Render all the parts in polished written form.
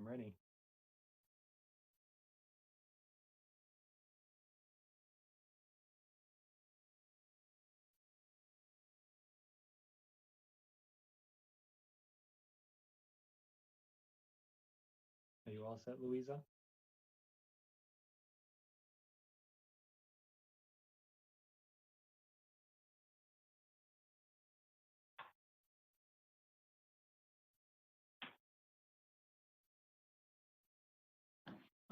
I'm ready. Are you all set, Louisa?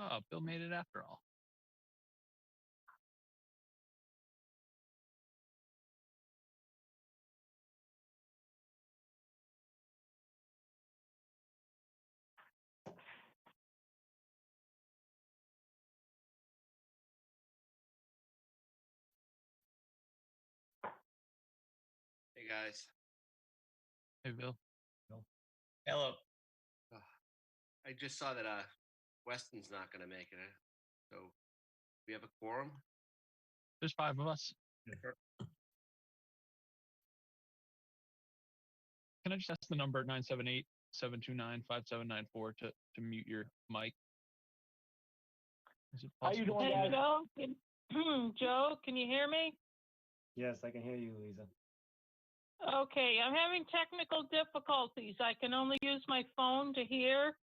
Oh, Bill made it after all. Hey guys. Hey, Bill. Hello. I just saw that Weston's not going to make it. So we have a quorum. There's 5 of us. Can I just ask the number 978-729-5794 to mute your mic? Is it How you possible? doing, Hey, guys? Joe, Joe, can you hear me? Yes, I can hear you, Louisa. Okay, I'm having technical difficulties. I can only use my phone to hear.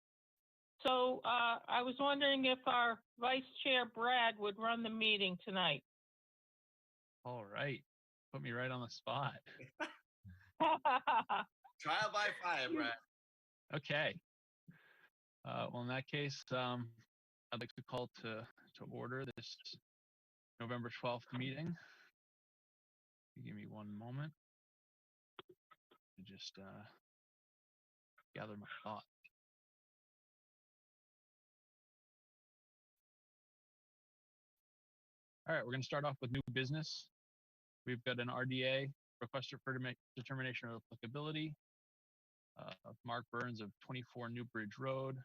So I was wondering if our Vice Chair Brad would run the meeting tonight. All right. Put me right on the spot. Trial by fire, Brad. Okay. Well, in that case, I'd like to call to order this November 12th meeting. Give me one moment to just gather my thoughts. All right, we're going to start off with new business. We've got an RDA, request for determination of applicability, of Mark Burns of 24 New Bridge Road,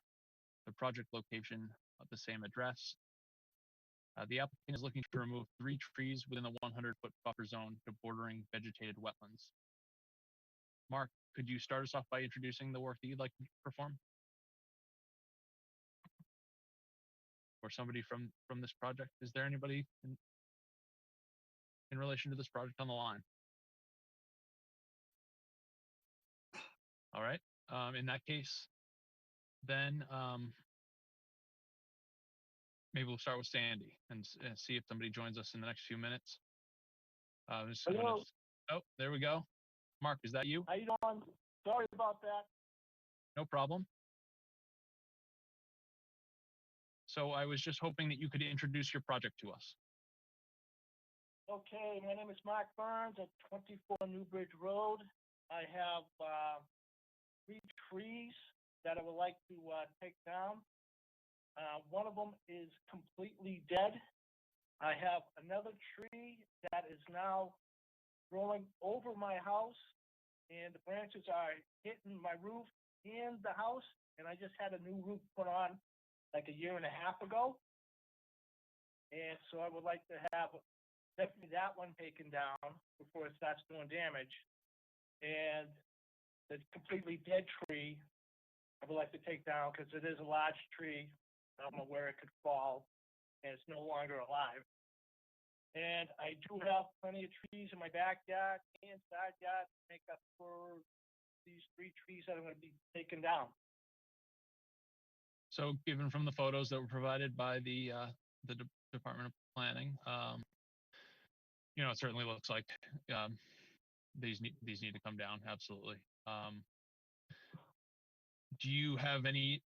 the project location of the same address. The applicant is looking to remove 3 trees within the 100-foot buffer zone to bordering vegetated wetlands. Mark, could you start us off by introducing the work that you'd like to perform? Or somebody from this project? Is there anybody in relation to this project on the line? All right. In that case, then maybe we'll start with Sandy and see if somebody joins us in the next few minutes. Hello. Oh, there we go. Mark, is that you? How you doing? Sorry about that. No problem. So I was just hoping that you could introduce your project to us. Okay, my name is Mark Burns at 24 New Bridge Road. I have 3 trees that I would like to take down. One of them is completely dead. I have another tree that is now growing over my house, and the branches are hitting my roof and the house, and I just had a new roof put on like a year and a half ago. And so I would like to have definitely that one taken down before it starts doing damage. And the completely dead tree, I would like to take down because it is a large tree. I don't know where it could fall, and it's no longer alive. And I do have plenty of trees in my backyard and side yard to make up for these 3 trees that I'm going to be taking down. So given from the photos that were provided by the Department of Planning, you know, it certainly looks like these need to come down. Absolutely. Do you have any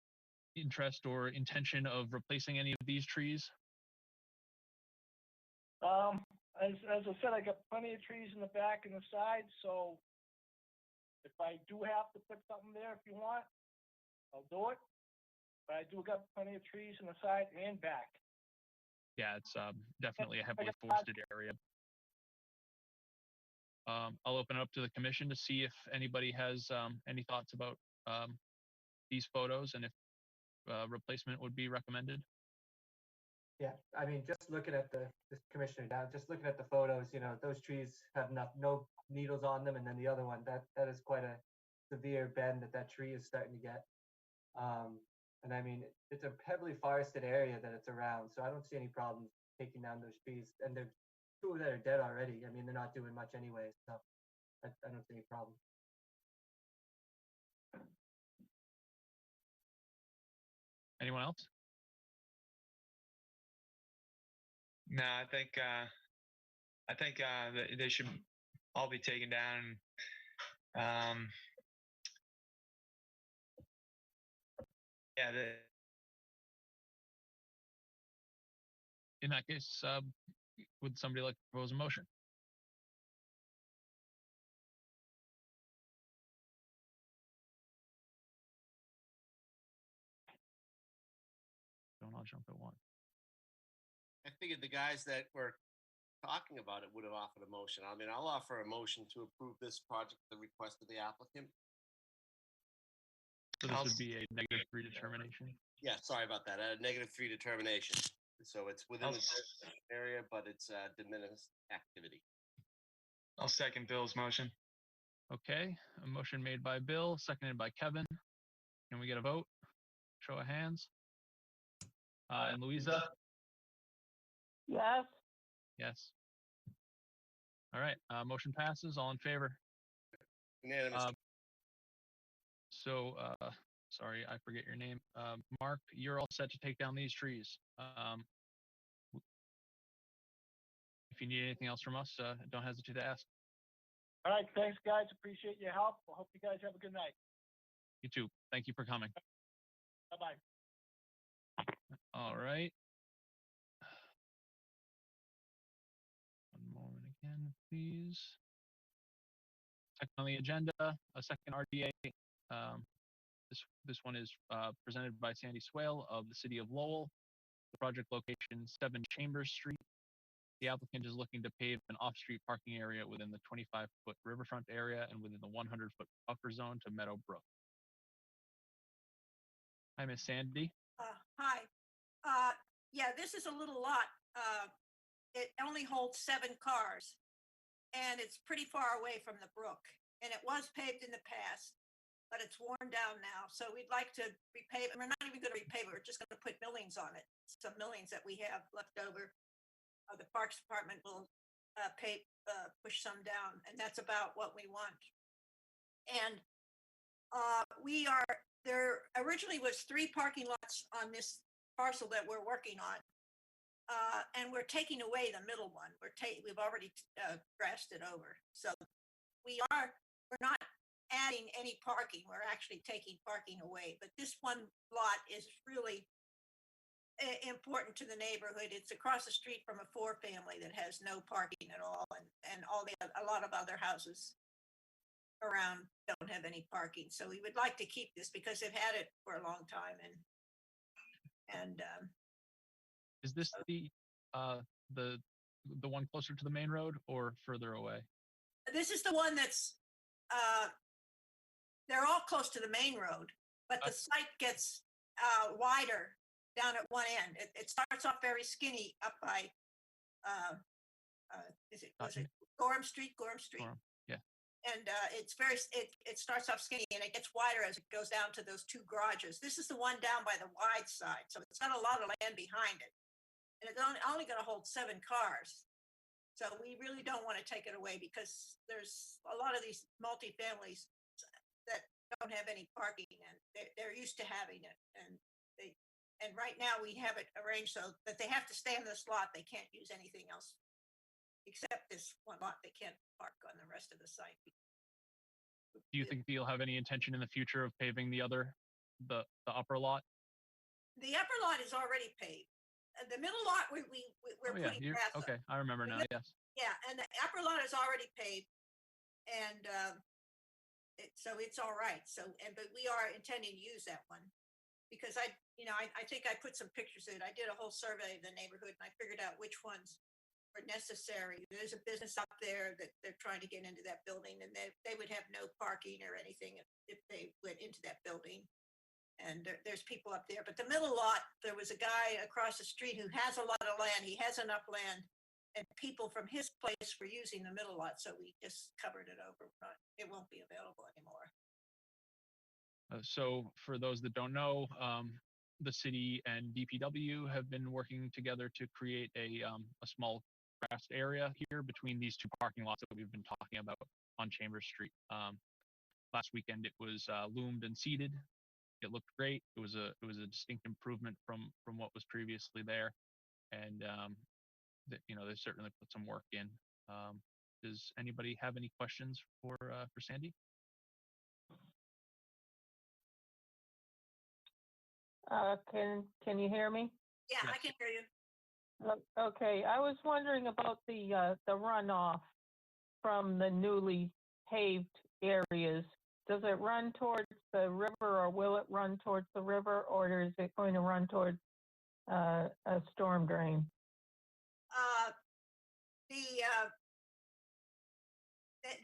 interest or intention of replacing any of these trees? As I said, I got plenty of trees in the back and the side, so if I do have to put something there, if you want, I'll do it. But I do got plenty of trees in the side and back. Yeah, it's definitely a heavily forested area. I'll open it up to the commission to see if anybody has any thoughts about these photos and if replacement would be recommended. Yeah, I mean, just looking at the commissioner down, just looking at the photos, you know, those trees have no needles on them, and then the other one, that is quite a severe bend that tree is starting to get. And I mean, it's a heavily forested area that it's around, so I don't see any problems taking down those trees. And there's two that are dead already. I mean, they're not doing much anyway, so I don't see any problem. Anyone else? No, I think they should all be taken down. Yeah, In that case, would somebody like to propose a motion? Don't all jump at once. I figured the guys that were talking about it would have offered a motion. I mean, I'll offer a motion to approve this project at the request of the applicant. So this would be a -3 determination. Yeah, sorry about that. A -3 determination. So it's within the area, but it's de minimis activity. I'll second Bill's motion. Okay, a motion made by Bill, seconded by Kevin. Can we get a vote? Show of hands. And Louisa? Yes. Yes. All right, motion passes. All in favor? Unanimous. So, sorry, I forget your name. Mark, you're all set to take down these trees. If you need anything else from us, don't hesitate to ask. All right, thanks, guys. Appreciate your help. I hope you guys have a good night. You too. Thank you for coming. Bye-bye. All right. One moment again, please. Second on the agenda, a second RDA. This one is presented by Sandy Swale of the City of Lowell. The project location 7 Chambers Street. The applicant is looking to pave an off-street parking area within the 25-foot riverfront area and within the 100-foot buffer zone to Meadow Brook. Hi, Miss Sandy. Hi. Yeah, this is a little lot. It only holds 7 cars, and it's pretty far away from the brook. And it was paved in the past, but it's worn down now. So we'd like to repave it. We're not even going to repave it. We're just going to put millings on it. Some millings that we have left over. The Parks Department will push some down, and that's about what we want. And there originally was 3 parking lots on this parcel that we're working on. And we're taking away the middle one. We've already grassed it over. So we're not adding any parking. We're actually taking parking away. But this one lot is really important to the neighborhood. It's across the street from a 4-family that has no parking at all, and a lot of other houses around don't have any parking. So we would like to keep this because they've had it for a long time. And Is this the one closer to the main road or further away? This is the one that's they're all close to the main road, but the site gets wider down at one end. It starts off very skinny up by was it Gorham Street? Gorham Street. Gorham, yeah. And it starts off skinny and it gets wider as it goes down to those 2 garages. This is the one down by the wide side, so it's got a lot of land behind it, and it's only going to hold 7 cars. So we really don't want to take it away because there's a lot of these multi-families that don't have any parking, and they're used to having it, and right now we have it arranged so that they have to stay in this lot. They can't use anything else except this one lot. They can't park on the rest of the site. Do you think you'll have any intention in the future of paving the upper lot? The upper lot is already paved. The middle lot we're putting grass up. Okay, I remember now. Yes. Yeah, and the upper lot is already paved, and so it's all right. But we are intending to use that one because I think I put some pictures in. I did a whole survey of the neighborhood, and I figured out which ones were necessary. There's a business up there that they're trying to get into that building, and they would have no parking or anything if they went into that building. And there's people up there. But the middle lot, there was a guy across the street who has a lot of land. He has enough land, and people from his place were using the middle lot, so we just covered it over. It won't be available anymore. So for those that don't know, the city and DPW have been working together to create a small grassed area here between these two parking lots that we've been talking about on Chambers Street. Last weekend it was loomed and seeded. It looked great. It was a distinct improvement from what was previously there, and they certainly put some work in. Does anybody have any questions for Sandy? Can you hear me? Yeah, I Yes. can hear you. Okay, I was wondering about the runoff from the newly paved areas. Does it run towards the river, or will it run towards the river, or is it going to run towards a storm drain?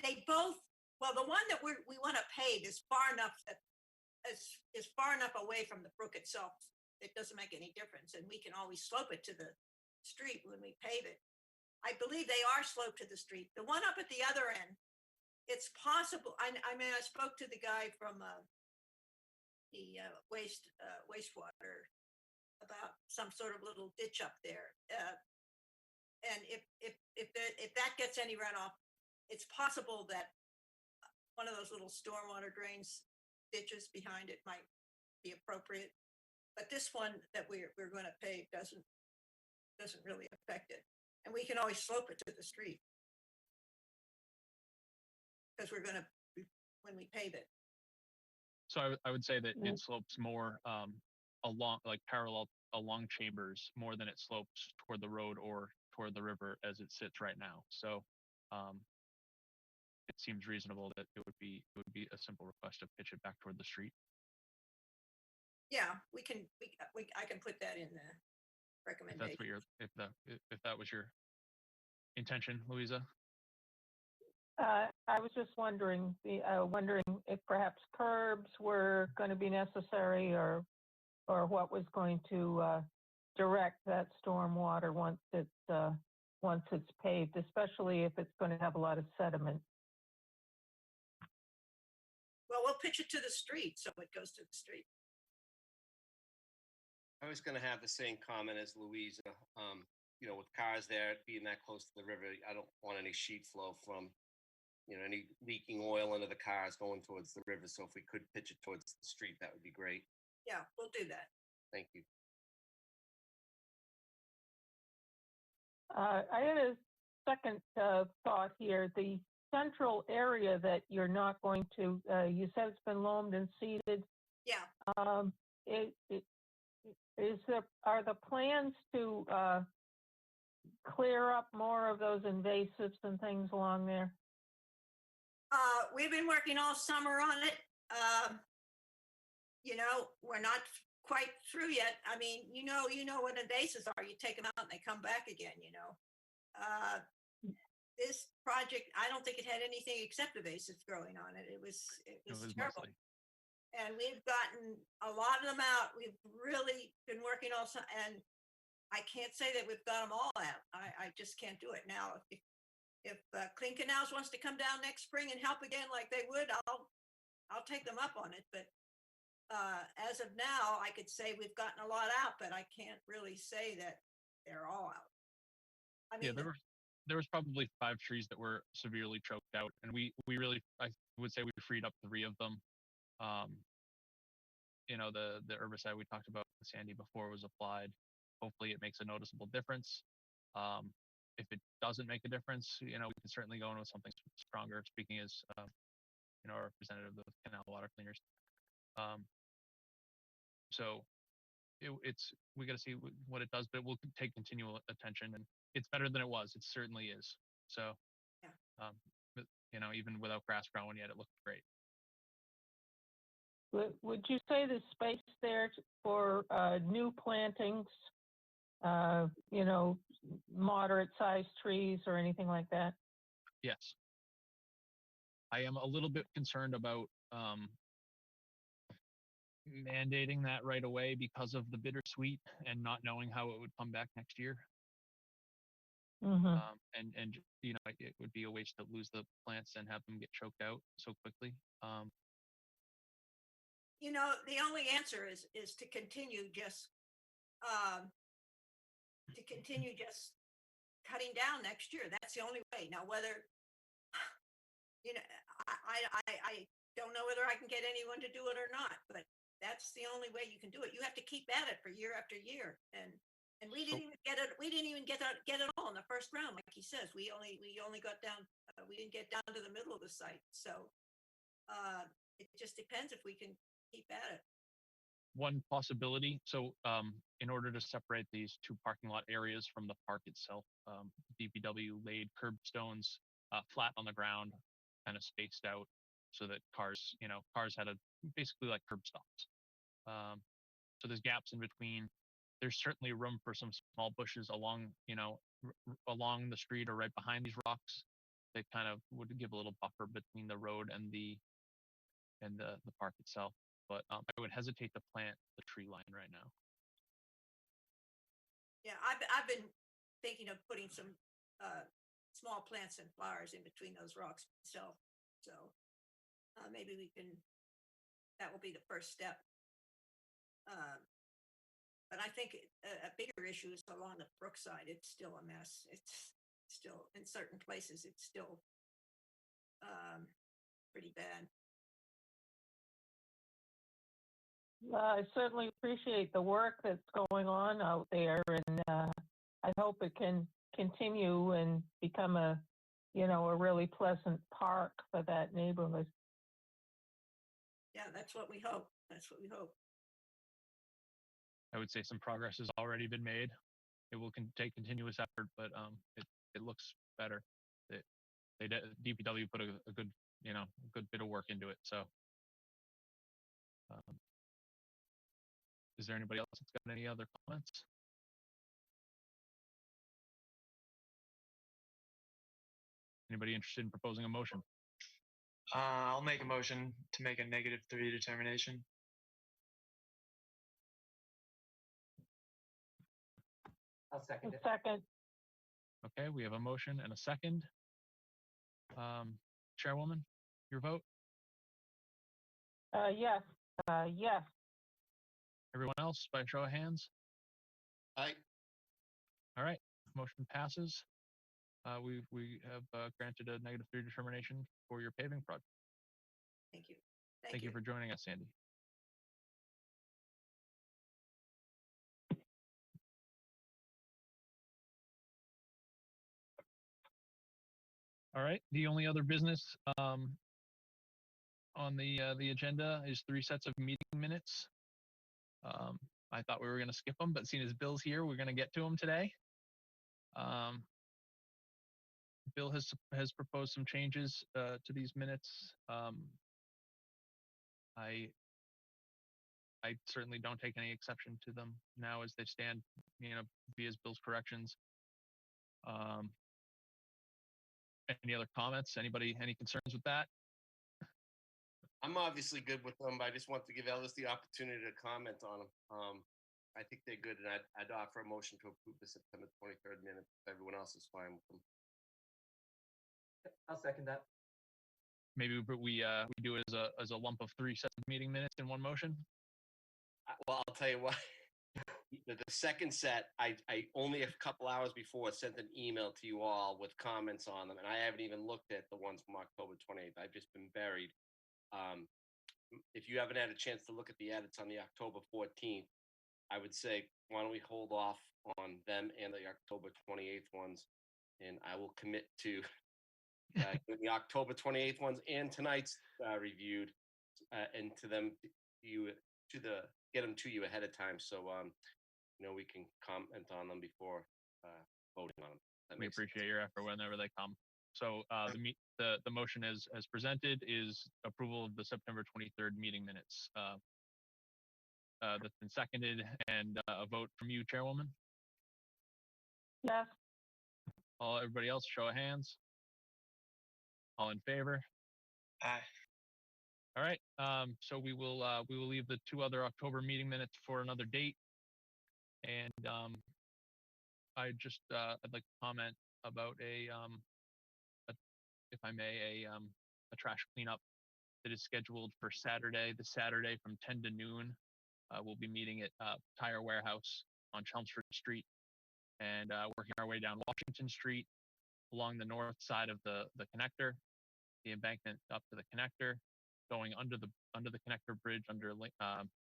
They both, well, the one that we want to pave is far enough that is far enough away from the brook itself. It doesn't make any difference, and we can always slope it to the street when we pave it. I believe they are sloped to the street. The one up at the other end, it's possible. I mean, I spoke to the guy from the wastewater about some sort of little ditch up there, and if that gets any runoff, it's possible that one of those little stormwater drains ditches behind it might be appropriate. But this one that we're going to pave doesn't really affect it, and we can always slope it to the street because we're going to when we pave it. So I would say that it slopes more along, like parallel along Chambers, more than it slopes toward the road or toward the river as it sits right now. So it seems reasonable that it would be a simple request to pitch it back toward the street. Yeah, I can put that in the If recommendation. that's what if that was your intention, Louisa. I was just wondering if perhaps curbs were going to be necessary, or what was going to direct that storm water once it's paved, especially if it's going to have a lot of sediment. Well, we'll pitch it to the street, so it goes to the street. I was going to have the same comment as Louisa. With cars there being that close to the river, I don't want any sheet flow from, any leaking oil into the cars going towards the river. So if we could pitch it towards the street, that would be great. Yeah, we'll do that. Thank you. I had a second thought here. The central area that you're not going to, you said it's been loamed and seeded. Yeah. Are the plans to clear up more of those invasives and things along there? We've been working all summer on it. We're not quite through yet. I mean, you know what invasives are. You take them out and they come back again, This project, I don't think it had anything except invasives growing on it. It was terrible. Mostly. And we've gotten a lot of them out. We've really been working also, and I can't say that we've got them all out. I just can't do it now. If Clean Canals wants to come down next spring and help again like they would, I'll take them up on it. But as of now, I could say we've gotten a lot out, but I can't really say that they're all out. I mean, Yeah, there was probably 5 trees that were severely choked out, and we really, I would say we freed up 3 of them. The herbicide we talked about with Sandy before was applied. Hopefully it makes a noticeable difference. If it doesn't make a difference, we can certainly go in with something stronger, speaking as our representative of the canal water cleaners. So we got to see what it does, but it will take continual attention, and it's better than it was. It certainly is. So, yeah. But, even without grass growing yet, it looked great. Would you say the space there for new plantings, moderate-sized trees or anything like that? Yes. I am a little bit concerned about mandating that right away because of the bittersweet and not knowing how it would come back next year. Mm-hmm. It would be a waste to lose the plants and have them get choked out so quickly. you know, the only answer is to continue just um, cutting down next year. That's the only way. Now, whether you know, I don't know whether I can get anyone to do it or not, but that's the only way you can do it. You have to keep at it for year after year, and we didn't even get it. We didn't even get it all in the first round, like he says. We only got down. We didn't get down to the middle of the site, so it just depends if we can keep at it. One possibility. So, in order to separate these two parking lot areas from the park itself, DPW laid curbstones flat on the ground, kind of spaced out, so that cars had basically like curb stops. So there's gaps in between. There's certainly room for some small bushes along, along the street or right behind these rocks. That kind of would give a little buffer between the road and the park itself. But I would hesitate to plant the tree line right now. Yeah, I've been thinking of putting some small plants and flowers in between those rocks myself. So maybe we can. That will be the first step. But I think a bigger issue is along the brook side. It's still a mess. It's still in certain places. It's still pretty bad. I certainly appreciate the work that's going on out there, and I hope it can continue and become a really pleasant park for that neighborhood. Yeah, that's what we hope. That's what we hope. I would say some progress has already been made. It will take continuous effort, but it looks better. DPW put a good good bit of work into it. So, is there anybody else that's got any other comments? Anybody interested in proposing a motion? I'll make a motion to make a -3 determination. I'll second it. Second. Okay, we have a motion and a second. Chairwoman, your vote? Yes. Yes. Everyone else, by show of hands? Aye. All right, motion passes. We have granted a -3 determination for your paving project. Thank you. Thank you for joining us, Sandy. All right, the only other business on the agenda is 3 sets of meeting minutes. I thought we were going to skip them, but seeing as Bill's here, we're going to get to them today. Bill has proposed some changes to these minutes. I certainly don't take any exception to them now as they stand, via Bill's corrections. Any other comments? Anybody, any concerns with that? I'm obviously good with them, but I just want to give Ellis the opportunity to comment on them. I think they're good, and I'd offer a motion to approve the September 23rd minutes. Everyone else is fine with them. I'll second that. Maybe we do it as a lump of 3 sets of meeting minutes in one motion. Well, I'll tell you what. The second set, I only a couple hours before sent an email to you all with comments on them, and I haven't even looked at the ones from October 28th. I've just been buried. If you haven't had a chance to look at the edits on the October 14th, I would say, why don't we hold off on them and the October 28th ones, and I will commit to getting the October 28th ones and tonight's reviewed, and to them get them to you ahead of time, so we can comment on them before voting on them. We appreciate your effort whenever they come. So the motion as presented is approval of the September 23rd meeting minutes. That's been seconded, and a vote from you, Chairwoman. Yes. Everybody else, show of hands. All in favor? Aye. All right. So we will leave the 2 other October meeting minutes for another date. And I'd like to comment about if I may, a trash cleanup that is scheduled for Saturday. This Saturday from 10 to noon. We'll be meeting at Tire Warehouse on Chelmsford Street and working our way down Washington Street along the north side of the connector, the embankment up to the connector, going under the connector bridge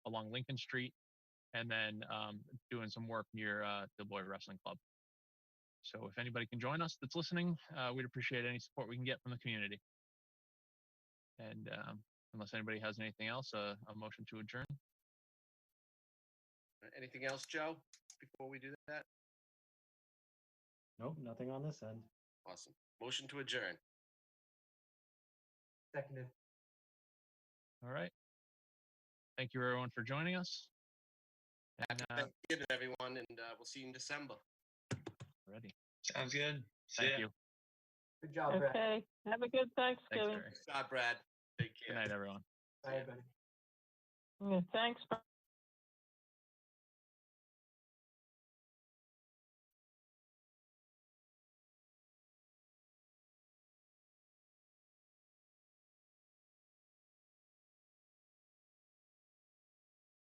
along Lincoln Street, and then doing some work near the Boy Wrestling Club. So if anybody can join us that's listening, we'd appreciate any support we can get from the community. And unless anybody has anything else, a motion to adjourn. Anything else, Joe, before we do that? Nope, nothing on this end. Awesome. Motion to adjourn. Seconded. All right. Thank you, everyone, for joining us. And Happy Thanksgiving, everyone, and we'll see you in December. ready. Sounds good. See Thank ya. you. Good job, Brad. Okay, have a good Thanks, Thanksgiving. Jerry. Good job, Brad. Take care. Good night, everyone. Bye, everybody. Thanks.